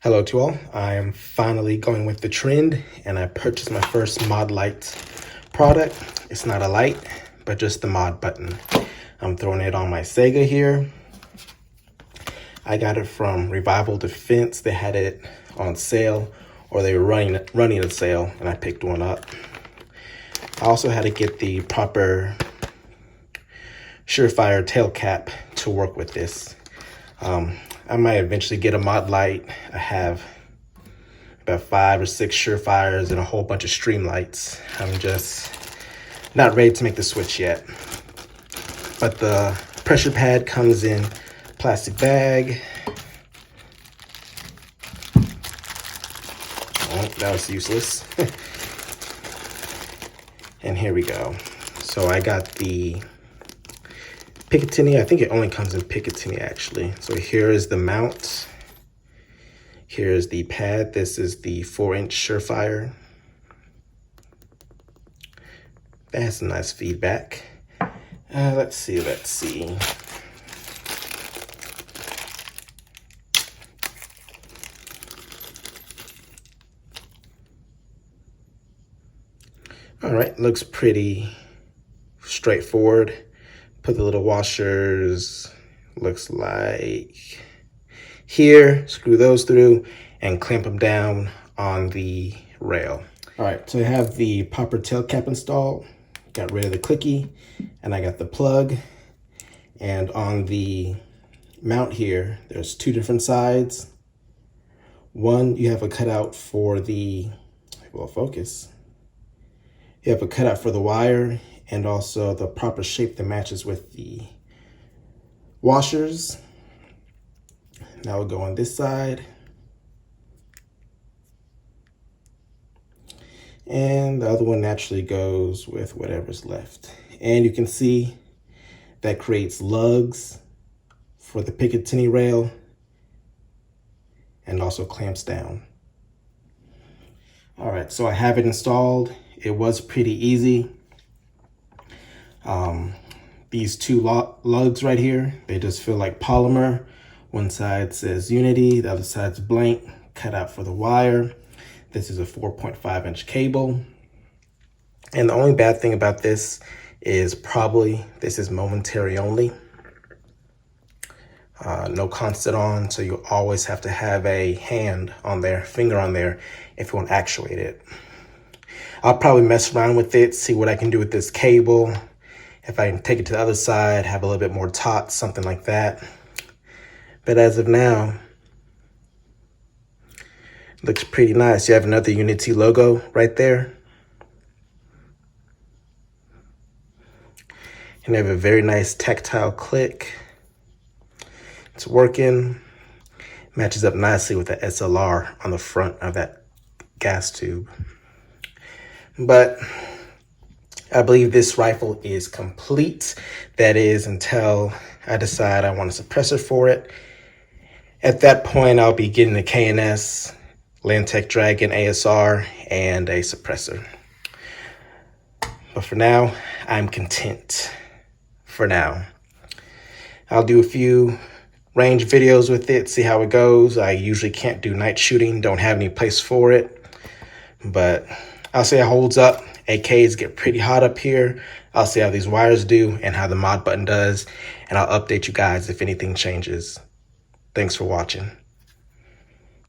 Hello to all. I am finally going with the trend and I purchased my first Modlite product. It's not a light, but just the mod button. I'm throwing it on my Sega here. I got it from Revival Defense. They had it on sale, or they were running a sale, and I picked one up. I also had to get the proper Surefire tail cap to work with this. I might eventually get a Modlite. I have about 5 or 6 Surefires and a whole bunch of Streamlights. I'm just not ready to make the switch yet. But the pressure pad comes in plastic bag. Oh, that was useless. And here we go. So I got the Picatinny. I think it only comes in Picatinny actually. So here is the mount. Here's the pad. This is the 4-inch Surefire. That has some nice feedback. Let's see. All right, looks pretty straightforward. Put the little washers, looks like here, screw those through and clamp them down on the rail. All right, so I have the proper tail cap installed, got rid of the clicky, and I got the plug. And on the mount here, there's 2 different sides. One, you have a cutout for the, well, focus. You have a cutout for the wire and also the proper shape that matches with the washers. Now we'll go on this side. And the other one naturally goes with whatever's left. And you can see that creates lugs for the Picatinny rail and also clamps down. All right, so I have it installed. It was pretty easy. These 2 lugs right here, they just feel like polymer. One side says Unity, the other side's blank, cut out for the wire. This is a 4.5-inch cable. And the only bad thing about this is probably this is momentary only. No constant on, so you always have to have a hand on there, finger on there, if you want to actuate it. I'll probably mess around with it, see what I can do with this cable. If I can take it to the other side, have a little bit more taut, something like that. But as of now, it looks pretty nice. You have another Unity logo right there. And they have a very nice tactile click. It's working. Matches up nicely with the SLR on the front of that gas tube. But I believe this rifle is complete. That is until I decide I want a suppressor for it. At that point, I'll be getting the K&S, Landtech Dragon ASR, and a suppressor. But for now, I'm content. For now. I'll do a few range videos with it, see how it goes. I usually can't do night shooting, don't have any place for it. But I'll say it holds up. AKs get pretty hot up here. I'll see how these wires do and how the mod button does, and I'll update you guys if anything changes. Thanks for watching.